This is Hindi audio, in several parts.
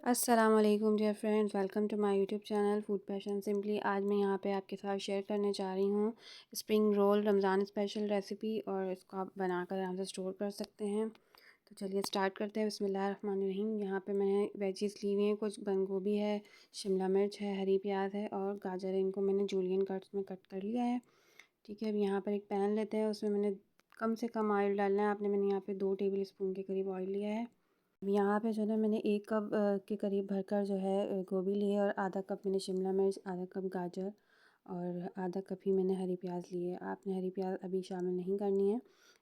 अस्सलाम वालेकुम dear friends, welcome to my YouTube channel food passion simply. आज मैं यहाँ पे आपके साथ शेयर करने जा रही हूँ spring roll Ramzan special recipe, और इसको आप बनाकर आराम से स्टोर कर सकते हैं। तो चलिए स्टार्ट करते हैं। बिस्मिल्लाहिर्रहमानिर्रहीम। यहाँ पे मैंने वेजीज ली हुई हैं, कुछ बंद गोभी है, शिमला मिर्च है, हरी प्याज है और गाजर है। इनको मैंने जूलियन कट्स में कट कर लिया है। ठीक है, अब यहाँ पर एक पैन लेते हैं, उसमें मैंने कम से कम ऑयल डालना है। मैंने यहाँ पर 2 टेबल स्पून के करीब ऑयल लिया है। यहाँ पे जो है ना, मैंने 1 कप के करीब भरकर जो है गोभी ली है, और आधा कप मैंने शिमला मिर्च, आधा कप गाजर और आधा कप ही मैंने हरी प्याज ली है। आपने हरी प्याज अभी शामिल नहीं करनी है।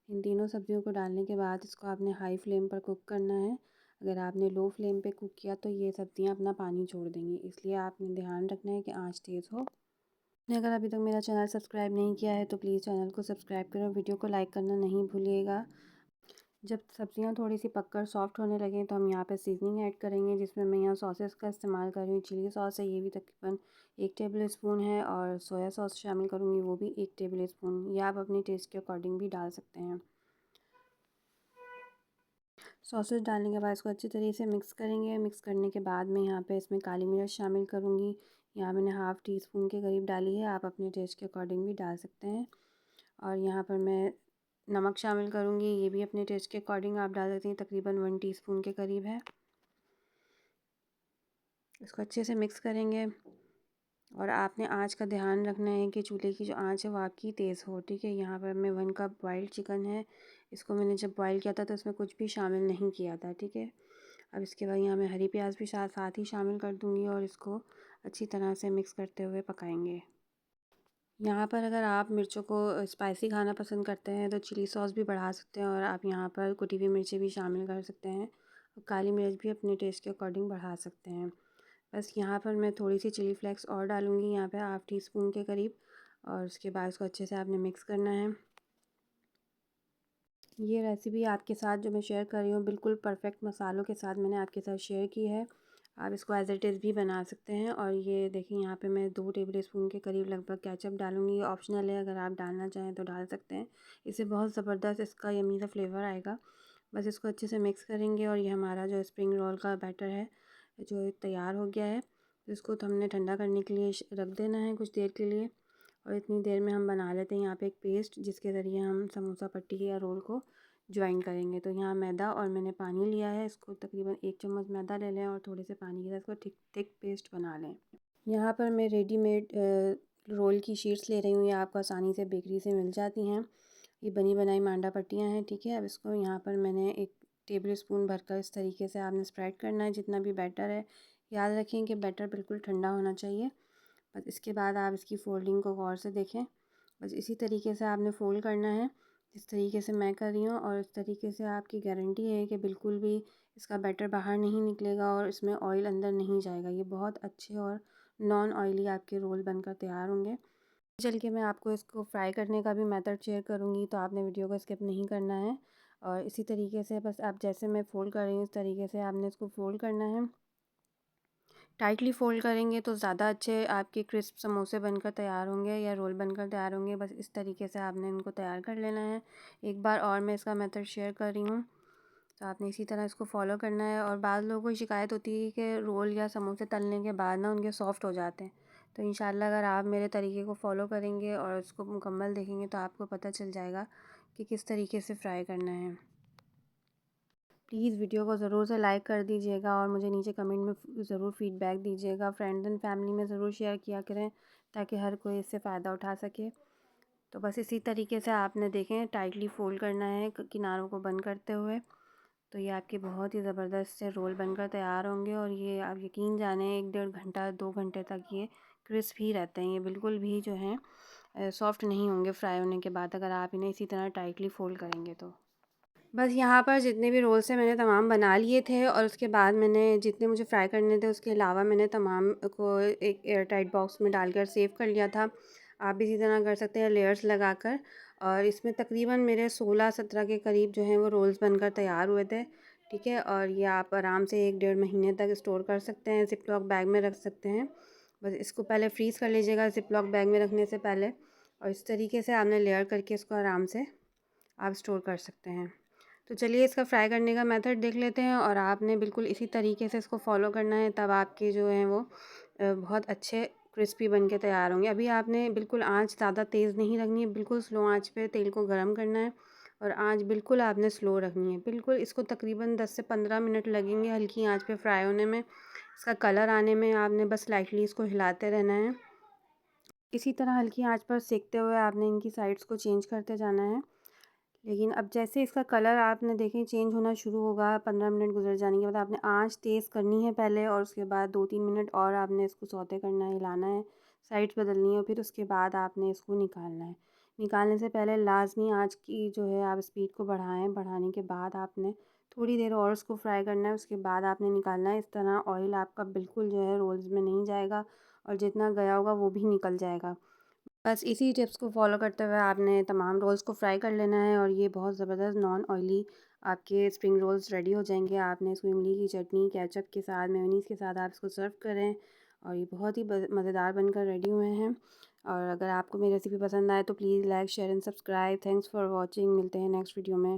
इन तीनों सब्जियों को डालने के बाद इसको आपने हाई फ्लेम पर कुक करना है। अगर आपने लो फ्लेम पे कुक किया तो ये सब्जियां अपना पानी छोड़ देंगी, इसलिए आपने ध्यान रखना है कि आँच तेज़ हो। आपने अगर अभी तक मेरा चैनल सब्सक्राइब नहीं किया है तो प्लीज़ चैनल को सब्सक्राइब करें, वीडियो को लाइक करना नहीं भूलिएगा। जब सब्जियां थोड़ी सी पककर सॉफ्ट होने लगें तो हम यहाँ पे सीजनिंग ऐड करेंगे, जिसमें मैं यहाँ सॉसेस का इस्तेमाल कर रही हूँ। चिली सॉस है, ये भी तकरीबन 1 टेबल स्पून है, और सोया सॉस शामिल करूँगी, वो भी 1 टेबल स्पून। या आप अपनी टेस्ट के अकॉर्डिंग भी डाल सकते हैं। सॉसेस डालने के बाद इसको अच्छी तरीके से मिक्स करेंगे। मिक्स करने के बाद मैं यहाँ पे इसमें काली मिर्च शामिल करूँगी। यहाँ मैंने हाफ़ टी स्पून के करीब डाली है, आप अपने टेस्ट के अकॉर्डिंग भी डाल सकते हैं। और यहाँ पर मैं नमक शामिल करूँगी, ये भी अपने टेस्ट के अकॉर्डिंग आप डाल सकते हैं, तकरीबन 1 टीस्पून के करीब है। इसको अच्छे से मिक्स करेंगे, और आपने आँच का ध्यान रखना है कि चूल्हे की जो आँच है वो आपकी तेज़ हो। ठीक है, यहाँ पर मैं 1 कप बॉइल्ड चिकन है, इसको मैंने जब बॉईल किया था तो इसमें कुछ भी शामिल नहीं किया था। ठीक है, अब इसके बाद यहाँ मैं हरी प्याज भी साथ ही शामिल कर दूँगी, और इसको अच्छी तरह से मिक्स करते हुए पकाएंगे। यहाँ पर अगर आप मिर्चों को स्पाइसी खाना पसंद करते हैं तो चिली सॉस भी बढ़ा सकते हैं, और आप यहाँ पर कुटी हुई मिर्ची भी शामिल कर सकते हैं, और काली मिर्च भी अपने टेस्ट के अकॉर्डिंग बढ़ा सकते हैं। बस यहाँ पर मैं थोड़ी सी चिली फ्लेक्स और डालूँगी, यहाँ पे हाफ़ टी स्पून के करीब, और उसके बाद इसको अच्छे से आपने मिक्स करना है। ये रेसिपी आपके साथ जो मैं शेयर कर रही हूँ बिल्कुल परफेक्ट मसालों के साथ मैंने आपके साथ शेयर की है। आप इसको एज़ इट इज़ भी बना सकते हैं। और ये देखिए, यहाँ पे मैं 2 टेबल स्पून के करीब लगभग केचप डालूँगी। ये ऑप्शनल है, अगर आप डालना चाहें तो डाल सकते हैं। इससे बहुत ज़बरदस्त इसका यम्मी सा फ्लेवर आएगा। बस इसको अच्छे से मिक्स करेंगे, और ये हमारा जो स्प्रिंग रोल का बैटर है जो तैयार हो गया है। इसको तो हमने ठंडा करने के लिए रख देना है कुछ देर के लिए, और इतनी देर में हम बना लेते हैं यहाँ पे एक पेस्ट, जिसके ज़रिए हम समोसा पट्टी या रोल को ज्वाइन करेंगे। तो यहाँ मैदा और मैंने पानी लिया है, इसको तकरीबन 1 चम्मच मैदा ले लें और थोड़े से पानी के साथ इसको थिक पेस्ट बना लें। यहाँ पर मैं रेडीमेड रोल की शीट्स ले रही हूँ, ये आपको आसानी से बेकरी से मिल जाती हैं। ये बनी बनाई मांडा पट्टियाँ हैं। ठीक है, अब इसको यहाँ पर मैंने 1 टेबल स्पून भरकर इस तरीके से आपने स्प्रेड करना है जितना भी बैटर है। याद रखें कि बैटर बिल्कुल ठंडा होना चाहिए। बस इसके बाद आप इसकी फ़ोल्डिंग को गौर से देखें। बस इसी तरीके से आपने फ़ोल्ड करना है, जिस तरीके से मैं कर रही हूँ, और इस तरीके से आपकी गारंटी है कि बिल्कुल भी इसका बैटर बाहर नहीं निकलेगा और इसमें ऑयल अंदर नहीं जाएगा। ये बहुत अच्छे और नॉन ऑयली आपके रोल बनकर तैयार होंगे। चल के मैं आपको इसको फ्राई करने का भी मेथड शेयर करूँगी, तो आपने वीडियो को स्किप नहीं करना है। और इसी तरीके से बस आप जैसे मैं फ़ोल्ड कर रही हूँ, इस तरीके से आपने इसको फ़ोल्ड करना है। टाइटली फ़ोल्ड करेंगे तो ज़्यादा अच्छे आपके क्रिस्प समोसे बनकर तैयार होंगे या रोल बनकर तैयार होंगे। बस इस तरीके से आपने इनको तैयार कर लेना है। एक बार और मैं इसका मेथड शेयर कर रही हूँ, तो आपने इसी तरह इसको फॉलो करना है। और बाद लोगों को शिकायत होती है कि रोल या समोसे तलने के बाद ना उनके सॉफ़्ट हो जाते हैं। तो इंशाल्लाह अगर आप मेरे तरीके को फ़ॉलो करेंगे और उसको मुकम्मल देखेंगे तो आपको पता चल जाएगा कि किस तरीके से फ्राई करना है। प्लीज़ वीडियो को ज़रूर से लाइक कर दीजिएगा, और मुझे नीचे कमेंट में ज़रूर फ़ीडबैक दीजिएगा। फ्रेंड्स एंड फैमिली में ज़रूर शेयर किया करें, ताकि हर कोई इससे फ़ायदा उठा सके। तो बस इसी तरीके से आपने देखें टाइटली फ़ोल्ड करना है किनारों को बंद करते हुए। तो ये आपके बहुत ही ज़बरदस्त से रोल बनकर तैयार होंगे, और ये आप यकीन जानें 1 डेढ़ घंटा 2 घंटे तक ये क्रिस्प ही रहते हैं। ये बिल्कुल भी जो हैं सॉफ़्ट नहीं होंगे फ्राई होने के बाद, अगर आप इन्हें इसी तरह टाइटली फ़ोल्ड करेंगे तो। बस यहाँ पर जितने भी रोल्स हैं मैंने तमाम बना लिए थे, और उसके बाद मैंने जितने मुझे फ्राई करने थे उसके अलावा मैंने तमाम को एक एयर टाइट बॉक्स में डालकर सेव कर लिया था। आप भी इसी तरह कर सकते हैं लेयर्स लगाकर। और इसमें तकरीबन मेरे 16-17 के करीब जो हैं वो रोल्स बनकर तैयार हुए थे। ठीक है, और ये आप आराम से 1 डेढ़ महीने तक स्टोर कर सकते हैं, ज़िप लॉक बैग में रख सकते हैं। बस इसको पहले फ्रीज़ कर लीजिएगा ज़िप लॉक बैग में रखने से पहले, और इस तरीके से आपने लेयर करके इसको आराम से आप स्टोर कर सकते हैं। तो चलिए इसका फ्राई करने का मेथड देख लेते हैं, और आपने बिल्कुल इसी तरीके से इसको फॉलो करना है, तब आपके जो हैं वो बहुत अच्छे क्रिस्पी बन के तैयार होंगे। अभी आपने बिल्कुल आँच ज़्यादा तेज़ नहीं रखनी है, बिल्कुल स्लो आँच पे तेल को गरम करना है, और आँच बिल्कुल आपने स्लो रखनी है। बिल्कुल इसको तकरीबन 10 से 15 मिनट लगेंगे हल्की आँच पे फ्राई होने में। इसका कलर आने में आपने बस लाइटली इसको हिलाते रहना है। इसी तरह हल्की आँच पर सेकते हुए आपने इनकी साइड्स को चेंज करते जाना है। लेकिन अब जैसे इसका कलर आपने देखें चेंज होना शुरू होगा, 15 मिनट गुजर जाने के बाद आपने आंच तेज़ करनी है पहले, और उसके बाद 2-3 मिनट और आपने इसको सौते करना है, हिलाना है, साइड्स बदलनी है, फिर उसके बाद आपने इसको निकालना है। निकालने से पहले लाजमी आंच की जो है आप स्पीड को बढ़ाएं, बढ़ाने के बाद आपने थोड़ी देर और उसको फ्राई करना है, उसके बाद आपने निकालना है। इस तरह ऑयल आपका बिल्कुल जो है रोल्स में नहीं जाएगा, और जितना गया होगा वो भी निकल जाएगा। बस इसी टिप्स को फॉलो करते हुए आपने तमाम रोल्स को फ्राई कर लेना है, और ये बहुत ज़बरदस्त नॉन ऑयली आपके स्प्रिंग रोल्स रेडी हो जाएंगे। आपने इसको इमली की चटनी, केचप के साथ, मेयोनीज़ के साथ आप इसको सर्व करें, और ये बहुत ही मज़ेदार बनकर रेडी हुए हैं। और अगर आपको मेरी रेसिपी पसंद आए तो please like, share and subscribe. Thanks for watching. मिलते हैं नेक्स्ट वीडियो में।